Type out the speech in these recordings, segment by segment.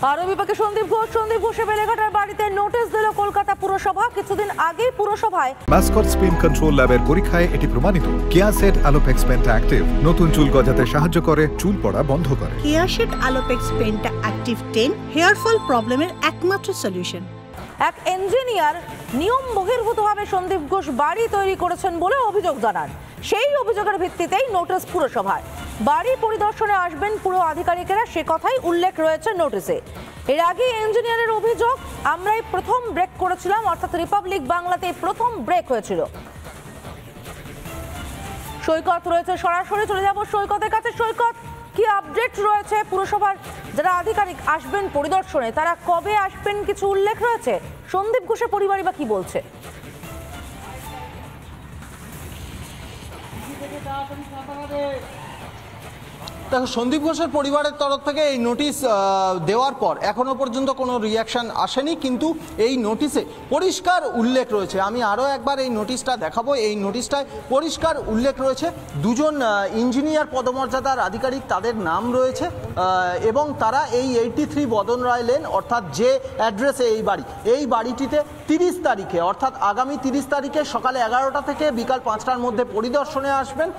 আরও বিপাকে সন্দীপ ঘোষের বেলেঘাটার বাড়িতে নোটিশ দিল কলকাতা পুরসভা। কিছুদিন আগেই পুরসভায় মাস্কট স্পিন কন্ট্রোল ল্যাবের পরীক্ষায় এটি প্রমাণিত। কেয়াসেট আলোপেক্স পেন্টা অ্যাক্টিভ নতুন চুল গজাতে সাহায্য করে, চুল পড়া বন্ধ করে। Keya Seth Alopex penta active 10 hair fall প্রবলেমের একমাত্র সলিউশন। এক ইঞ্জিনিয়ার নিয়ম বহির্ভূতভাবে সন্দীপ ঘোষ বাড়ি তৈরি করেছেন বলে অভিযোগ জানান। সেই অভিযোগের ভিত্তিতেই নোটিশ পুরসভার। বাড়ি পরিদর্শনে আসবেন পুরো আধিকারিকেরা, সে কথাই উল্লেখ রয়েছে নোটিশে। এর আগে ইঞ্জিনিয়ারের অভিযোগ, আমরাই প্রথম ব্রেক করেছিলাম, অর্থাৎ রিপাবলিক বাংলাতে প্রথম ব্রেক হয়েছিল। সৈকত রয়েছে সরাসরি, চলে যাব সৈকতের কাছে। সৈকত, কি আপডেট রয়েছে? পুরসভার যারা আধিকারিক আসবেন পরিদর্শনে, তারা কবে আসবেন কিছু উল্লেখ রয়েছে? সন্দীপ ঘোষের পরিবারই বা কি বলছে? দেখো, সন্দীপ ঘোষের পরিবারের তরফ থেকে এই নোটিশ দেওয়ার পর এখনো পর্যন্ত কোনো রিয়াকশন আসেনি, কিন্তু এই নোটিশে পরিষ্কার উল্লেখ রয়েছে। আমি আরও একবার এই নোটিশটা দেখাবো। এই নোটিশটায় পরিষ্কার উল্লেখ রয়েছে দুজন ইঞ্জিনিয়ার পদমর্যাদার আধিকারিক, তাদের নাম রয়েছে এবং তারা এই 83 বদন রায় লেন, অর্থাৎ যে অ্যাড্রেসে এই বাড়িটিতে 30 তারিখে, অর্থাৎ আগামী 30 তারিখে সকালে 11টা থেকে বিকাল 5টার মধ্যে পরিদর্শনে আসবেন।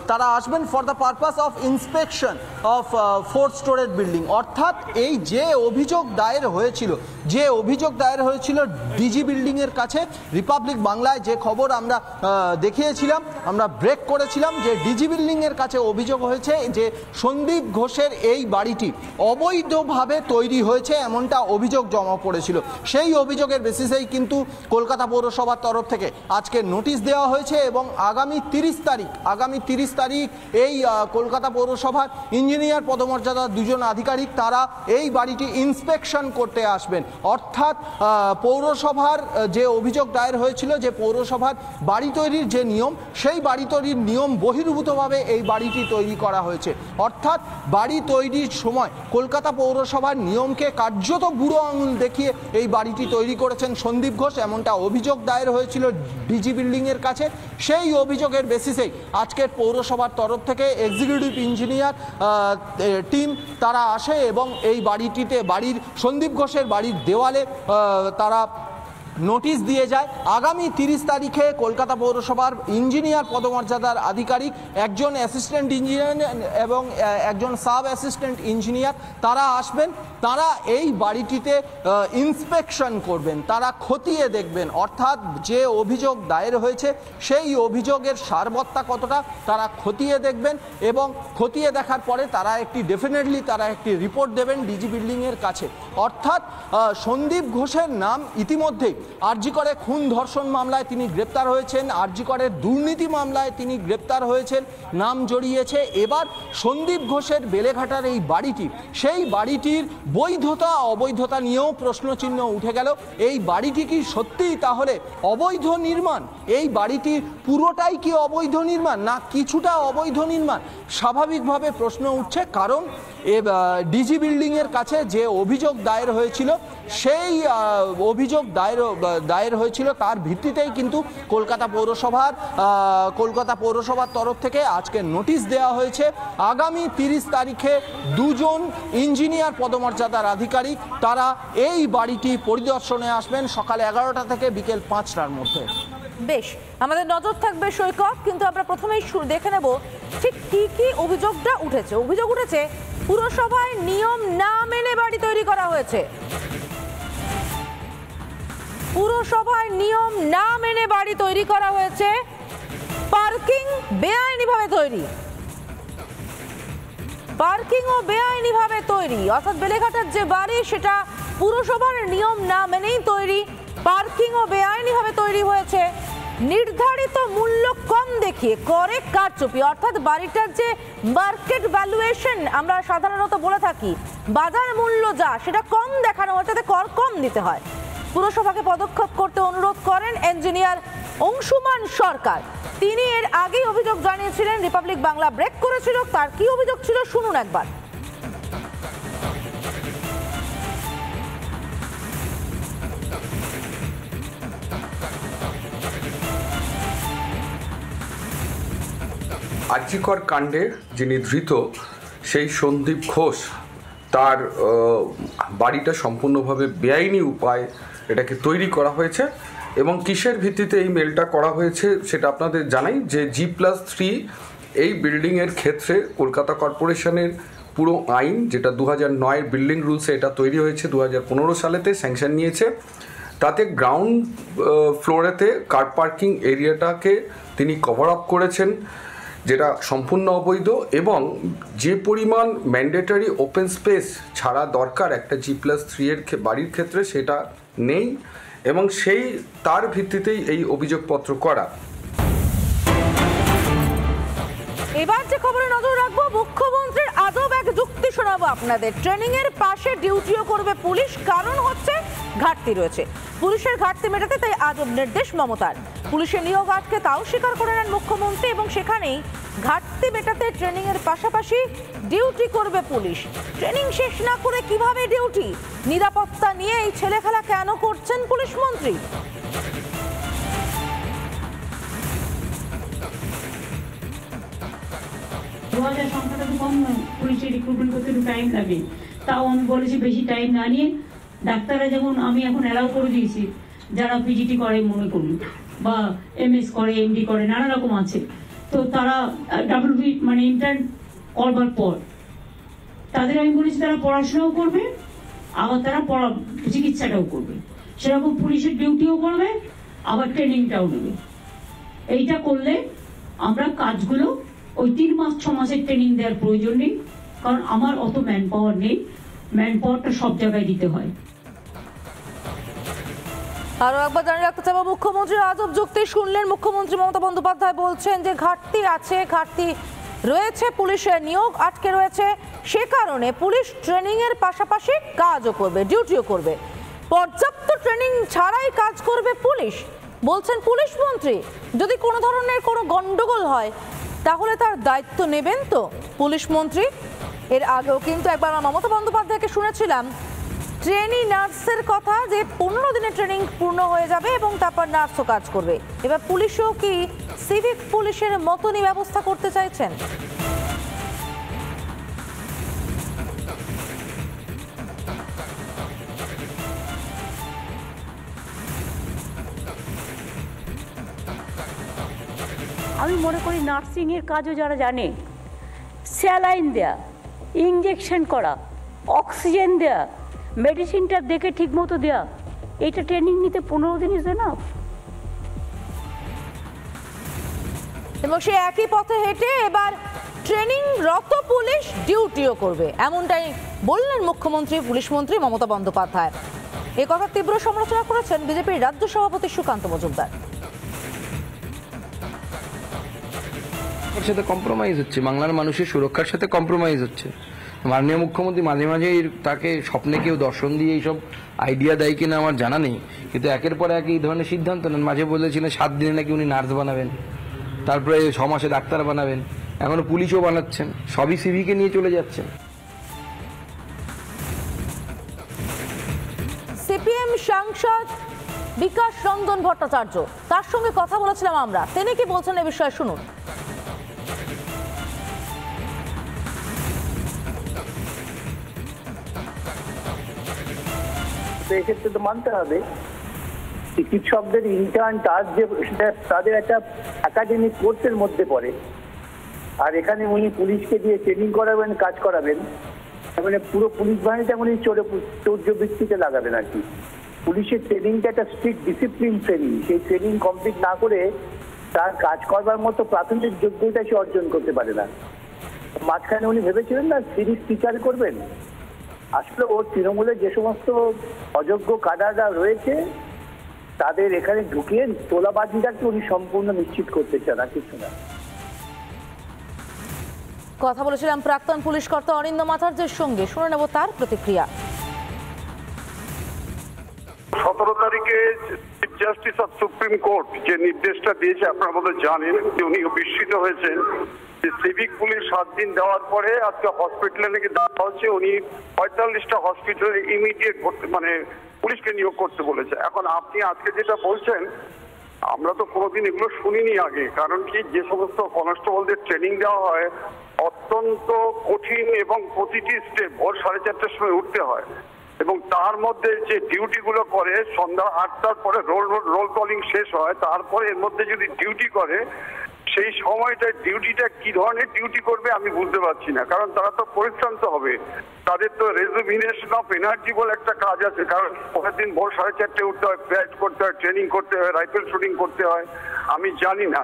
তারা আসবেন for the purpose of inspection of 4 storage building. অর্থাৎ এই যে অভিযোগ দায়ের হয়েছিল ডিজি বিল্ডিংয়ের কাছে, রিপাবলিক বাংলায় যে খবর আমরা দেখিয়েছিলাম, আমরা ব্রেক করেছিলাম, যে ডিজি বিল্ডিংয়ের কাছে অভিযোগ হয়েছে যে সন্দীপ ঘোষের এই বাড়িটি অবৈধভাবে তৈরি হয়েছে, এমনটা অভিযোগ জমা পড়েছিল। সেই অভিযোগের বেসিসেই কিন্তু কলকাতা পৌরসভার তরফ থেকে আজকে নোটিশ দেওয়া হয়েছে এবং আগামী 30 তারিখ এই কলকাতা পৌরসভার ইঞ্জিনিয়ার পদমর্যাদার দুজন আধিকারিক তারা এই বাড়িটি ইন্সপেকশন করতে আসবেন। অর্থাৎ পৌরসভার যে অভিযোগ দায়ের হয়েছিল যে পৌরসভার বাড়ি তৈরির যে নিয়ম, সেই বাড়ি তৈরির নিয়ম বহির্ভূতভাবে এই বাড়িটি তৈরি করা হয়েছে। অর্থাৎ বাড়ি তৈরির সময় কলকাতা পৌরসভার নিয়মকে কার্যত বুড়ো আঙুল দেখিয়ে এই বাড়িটি তৈরি করেছেন সন্দীপ ঘোষ, এমনটা অভিযোগ দায়ের হয়েছিল ডিজি বিল্ডিংয়ের কাছে। সেই অভিযোগের বেসিসেই আজকের পৌরসভার তরফ থেকে এক্সিকিউটিভ ইঞ্জিনিয়ার টিম তারা আসে এবং এই সন্দীপ ঘোষের বাড়ির দেওয়ালে তারা নোটিশ দিয়ে যায়। আগামী 30 তারিখে কলকাতা পৌরসভার ইঞ্জিনিয়ার পদমর্যাদার আধিকারিক, একজন অ্যাসিস্ট্যান্ট ইঞ্জিনিয়ার এবং একজন সাব অ্যাসিস্ট্যান্ট ইঞ্জিনিয়ার তারা আসবেন। তারা এই বাড়িটিতে ইন্সপেকশন করবেন, তারা খতিয়ে দেখবেন। অর্থাৎ যে অভিযোগ দায়ের হয়েছে সেই অভিযোগের সারবত্তা কতটা তারা খতিয়ে দেখবেন এবং খতিয়ে দেখার পরে তারা একটি রিপোর্ট দেবেন ডিজি বিল্ডিংয়ের কাছে। অর্থাৎ সন্দীপ ঘোষের নাম ইতিমধ্যেই আরজি করে খুন ধর্ষণ মামলায় তিনি গ্রেপ্তার হয়েছেন, আরজি করে দুর্নীতি মামলায় তিনি গ্রেপ্তার হয়েছেন, নাম জড়িয়েছে। এবার সন্দীপ ঘোষের বেলেঘাটার এই বাড়িটি, সেই বাড়িটির বৈধতা অবৈধতা নিয়েও প্রশ্নচিহ্ন উঠে গেল। এই বাড়িটি কি সত্যিই তাহলে অবৈধ নির্মাণ? এই বাড়িটির পুরোটাই কি অবৈধ নির্মাণ, না কিছুটা অবৈধ নির্মাণ? স্বাভাবিকভাবে প্রশ্ন উঠছে, কারণ ডিজি বিল্ডিংয়ের কাছে যে অভিযোগ দায়ের হয়েছিল, সেই অভিযোগ দায়ের হয়েছিল তার ভিত্তিতেই কিন্তু কলকাতা পৌরসভার তরফ থেকে আজকে নোটিশ দেওয়া হয়েছে। আগামী 30 তারিখে দুজন ইঞ্জিনিয়ার পদমর্যাদার আধিকারিক তারা এই বাড়িটি পরিদর্শনে আসবেন সকাল 11টা থেকে বিকেল 5টার মধ্যে। বেশ, আমাদের নজর থাকবে সৈকত, কিন্তু আমরা প্রথমেই দেখে নেব ঠিক কি অভিযোগটা উঠেছে। অভিযোগ উঠেছে পুরসভায় নিয়ম না মেনে বাড়ি তৈরি করা হয়েছে। পুরসভায় নিয়ম না মেনে বাড়ি তৈরি করা হয়েছে, পার্কিং বেআইনিভাবে তৈরি, পার্কিংও বেআইনিভাবে তৈরি। অর্থাৎ বেলেঘাটার যে বাড়ি সেটা পুরসভার নিয়ম না মেনেই তৈরি, পার্কিংও বেআইনিভাবে তৈরি হয়েছে, নির্ধারিত মূল্য কম দেখিয়ে করে কারচুপি। অর্থাৎ বাড়িটার যে মার্কেট ভ্যালুয়েশন আমরা সাধারণত বলে থাকি, বাজার মূল্য যা সেটা কম দেখানো হয়, তাতে কর কম দিতে হয়। পুরসভাকে পদক্ষেপ করতে অনুরোধ করেন ইঞ্জিনিয়ার অংশুমান সরকার। তিনি এর আগেই অভিযোগ জানিয়েছিলেন রিপাবলিক বাংলা ব্রেক করেছিল। তার কি অভিযোগ ছিল শুনুন একবার। আরজিকর কাণ্ডে যিনি ধৃত সেই সন্দীপ ঘোষ, তার বাড়িটা সম্পূর্ণভাবে বেআইনি উপায় এটাকে তৈরি করা হয়েছে। এবং কিসের ভিত্তিতে এই মেলটা করা হয়েছে সেটা আপনাদের জানাই যে G+3 এই বিল্ডিংয়ের ক্ষেত্রে কলকাতা কর্পোরেশনের পুরো আইন, যেটা 2009 বিল্ডিং রুলসে এটা তৈরি হয়েছে, 2015 সালেতে স্যাংশন নিয়েছে, তাতে গ্রাউন্ড ফ্লোরেতে কার পার্কিং এরিয়াটাকে তিনি কভার আপ করেছেন, যেটা সম্পূর্ণ অবৈধ। এবং যে পরিমাণ ম্যান্ডেটারি ওপেন স্পেস ছাড়া দরকার একটা G+3 এর বাড়ির ক্ষেত্রে সেটা নেই, এবং তার ভিত্তিতেই এই অভিযোগপত্র করা। এবার যে খবরে নজর রাখবো, মুখ্যমন্ত্রীর আজব এক যুক্তি শোনাবো আপনাদের। ট্রেনিং এর পাশে ডিউটিও করবে পুলিশ, কারণ হচ্ছে ঘাটতি রয়েছে। পুলিশের ঘাটতি মেটাতে তাই আজব নির্দেশ মমতার। পুলিশের নিয়োগ আটকে তাও স্বীকার করে নেন মুখ্যমন্ত্রী, এবং সেখানেই ঘাটতি মেটাতে ট্রেনিং এর পাশাপাশি ডিউটি করবে পুলিশ। ট্রেনিং শেষ না করে কিভাবে ডিউটি? নিরাপত্তা নিয়ে এই ছেলেখেলা কেন করছেন পুলিশ মন্ত্রী? সংখ্যাটা তো কম নয়, পুলিশের রিক্রুটমেন্ট করতে একটু টাইম লাগে। তাও আমি বলেছি বেশি টাইম না নিয়ে, ডাক্তাররা যেমন আমি এখন অ্যালাউ করে দিয়েছি, যারা পিজিটি করে মনে করুন, বা এমএস করে, এমডি করে, নানা রকম আছে, তো তারা ডাব্লিউবি মানে ইন্টার্ন করবার পর তাদের আমি বলেছি তারা পড়াশোনাও করবে, আবার তারা চিকিৎসাটাও করবে, সেরকম পুলিশের ডিউটিও করবে, আবার ট্রেনিংটাও নেবে। এইটা করলে আমরা কাজগুলো ওই 3 মাস 6 মাসের ট্রেনিং দেওয়ার প্রয়োজন নেই, কারণ আমার অত ম্যান পাওয়ার নেই, ম্যান পাওয়ারটা সব জায়গায় দিতে হয়। আরো একবার জানিয়ে রাখতে চাইবো, মুখ্যমন্ত্রীর আজব যুক্তি শুনলেন। মুখ্যমন্ত্রী মমতা বন্দ্যোপাধ্যায় বলছেন যে ঘাটতি আছে, ঘাটতি রয়েছে, পুলিশের নিয়োগ আটকে রয়েছে, সে কারণে পুলিশ ট্রেনিং এর পাশাপাশি কাজও করবে, ডিউটিও করবে। পর্যাপ্ত ট্রেনিং ছাড়াই কাজ করবে পুলিশ, বলছেন পুলিশ মন্ত্রী। যদি কোনো ধরনের কোনো গন্ডগোল হয় তাহলে তার দায়িত্ব নেবেন তো পুলিশ মন্ত্রী? এর আগেও কিন্তু একবার মমতা বন্দ্যোপাধ্যায়কে শুনেছিলাম ট্রেনি নার্সের কথা, যে 15 দিনের ট্রেনিং পূর্ণ হয়ে যাবে এবং তারপর নার্সও কাজ করবে। এবার পুলিশও কি সিভিক পুলিশের মতনই ব্যবস্থা করতে চাইছেন? আমি মনে করি নার্সিংয়ের কাজও যারা জানে, স্যালাইন দেয়া, ইঞ্জেকশন করা, অক্সিজেন দেয়া, মেডিসিনটা দেখে ঠিকমতো দেয়া, এইটা ট্রেনিং নিতে 15 দিন ইজ এনাফ। এবং সে একই পথে হেঁটে এবার ট্রেনিংরত পুলিশ ডিউটিও করবে, এমনটাই বললেন মুখ্যমন্ত্রী, পুলিশ মন্ত্রী মমতা বন্দ্যোপাধ্যায়। এ কথা তীব্র সমালোচনা করেছেন বিজেপির রাজ্য সভাপতি সুকান্ত মজুমদার। সাথে কম্প্রোমাইজ হচ্ছে, বাংলার মানুষের সুরক্ষার সাথে কম্প্রোমাইজ হচ্ছে। মাননীয় মুখ্যমন্ত্রী মাঝে মাঝে তাকে স্বপ্নে কেউ দর্শন দিয়ে এইসব আইডিয়া দেয় কিনা আমার জানা নেই, কিন্তু একের পর এক এই ধরনের সিদ্ধান্ত নেন। মাঝে বলেছিলেন 7 দিনে নাকি উনি নার্স বানাবেন, তারপরে 6 মাসে ডাক্তার বানাবেন, এখনো পুলিশও বানাচ্ছেন, সবই সিভিকে নিয়ে চলে যাচ্ছেন। সিপিএম সাংসদ বিকাশ রঞ্জন ভট্টাচার্য, তার সঙ্গে কথা বলেছিলাম আমরা, তিনি কি বলছেন এ বিষয়ে শুনুন। এক্ষেত্রে তো মানতে হবে চিকিৎসকদের ইন্টার্ন টাস্ক যে সেটা তাদের একটা একাডেমিক কোর্সের মধ্যে পড়ে, আর এখানে উনি পুলিশকে দিয়ে ট্রেনিং করাবেন, কাজ করাবেন, মানে পুরো পুলিশ বাহিনীটা উনি চৌর্যবৃত্তিতে লাগাবেন আর কি। পুলিশের ট্রেনিংটা একটা স্ট্রিক্ট ডিসিপ্লিন ট্রেনিং, সেই ট্রেনিং কমপ্লিট না করে তার কাজ করবার মতো প্রাথমিক যোগ্যতা সে অর্জন করতে পারে না। মাঝখানে উনি ভেবেছিলেন না সিরিজ টিচার করবেন, আসলে ওর তৃণমূলে যে সমস্ত অযোগ্য কাডাররা রয়েছে তাদের এখানে ঢুকিয়ে তোলাবাজিটাকে উনি সম্পূর্ণ নিশ্চিত করতে চান, আর কিছু না। কথা বলেছিলাম প্রাক্তন পুলিশ কর্তা অরিন্দম আচার্যের সঙ্গে, শুনে নেব তার প্রতিক্রিয়া। 17 তারিখে chief justice of supreme court যে নির্দেশটা দিয়েছে আপনারা বোধহয় জানেন, যে উনি বিস্মিত হয়েছেন যে সিভিক পুলিশ 7 দিন দেওয়ার পরে আজকে হসপিটালে নাকি দেখা হচ্ছে উনি 45টা হসপিটালে ইমিডিয়েট মানে পুলিশকে নিয়োগ করতে বলেছে। এখন আপনি আজকে যেটা বলছেন, আমরা তো কোনোদিন এগুলো শুনিনি আগে। কারণ কি, যে সমস্ত কনস্টেবলদের ট্রেনিং দেওয়া হয় অত্যন্ত কঠিন এবং প্রতিটি স্টেপ ভোর 4:30টার সময় উঠতে হয়, এবং তার মধ্যে যে ডিউটিগুলো করে সন্ধ্যা 8টার পরে রোল কলিং শেষ হয়, তারপরে এর মধ্যে যদি ডিউটি করে সেই সময়টা ডিউটিটা কি ধরনের ডিউটি করবে আমি বুঝতে পারছি না। কারণ তারা তো পরিশ্রান্ত হবে, তাদের তো রেজুভিনেশন অফ এনার্জি বলে একটা কাজ আছে। কারণ পরের দিন ভোর 4:30টায় উঠতে হয়, প্যাড করতে হয়, ট্রেনিং করতে হয়, রাইফেল শুটিং করতে হয়। আমি জানি না,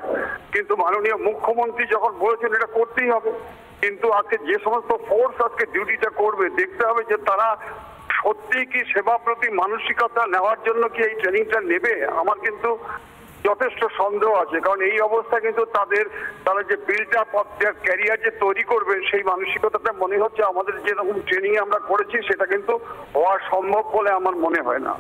কিন্তু মাননীয় মুখ্যমন্ত্রী যখন বলেছেন এটা করতেই হবে, কিন্তু আজকে যে সমস্ত ফোর্স আজকে ডিউটিটা করবে দেখতে হবে যে তারা সত্যি কি সেবা প্রতি মানসিকতা নেওয়ার জন্য কি এই ট্রেনিংটা নেবে। আমার কিন্তু যথেষ্ট সন্দেহ আছে, কারণ এই অবস্থা কিন্তু তারা যে build up of their career যে তৈরি করবে সেই মানসিকতাটা মনে হচ্ছে আমাদের যেরকম ট্রেনিং আমরা করেছি সেটা কিন্তু হওয়া সম্ভব বলে আমার মনে হয় না।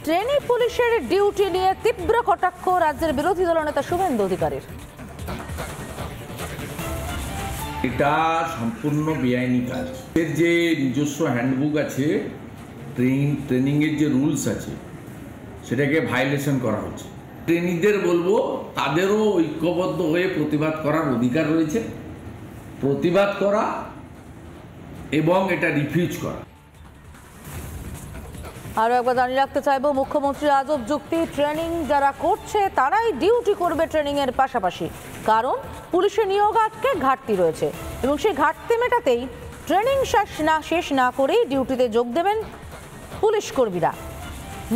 ট্রেনি পুলিশের ডিউটি নিয়ে তীব্র কটাক্ষ রাজ্যের বিরোধী দলনেতা শুভেন্দু অধিকারীর। এটা সম্পূর্ণ বেআইনি কাজ। এর যে নিজস্ব হ্যান্ডবুক আছে, ট্রেনিংয়ের যে রুলস আছে সেটাকে ভায়োলেশন করা হচ্ছে। ট্রেনিংদের বলবো তাদেরও ঐক্যবদ্ধ হয়ে প্রতিবাদ করার অধিকার রয়েছে, প্রতিবাদ করা এবং এটা রিফিউজ করা। আরো একবার জানিয়ে রাখতে চাইবো, মুখ্যমন্ত্রীর আজব যুক্তি, ট্রেনিং যারা করছে তারাই ডিউটি করবে ট্রেনিং এর পাশাপাশি, কারণ পুলিশের নিয়োগ আটকে ঘাটতি রয়েছে এবং সেই ঘাটতি মেটাতেই ট্রেনিং শেষ না করেই ডিউটিতে যোগ দেবেন পুলিশ কর্মীরা।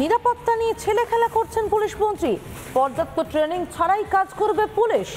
নিরাপত্তা নিয়ে ছেলে খেলা করছেন পুলিশ মন্ত্রী, পর্যাপ্ত ট্রেনিং ছাড়াই কাজ করবে পুলিশ।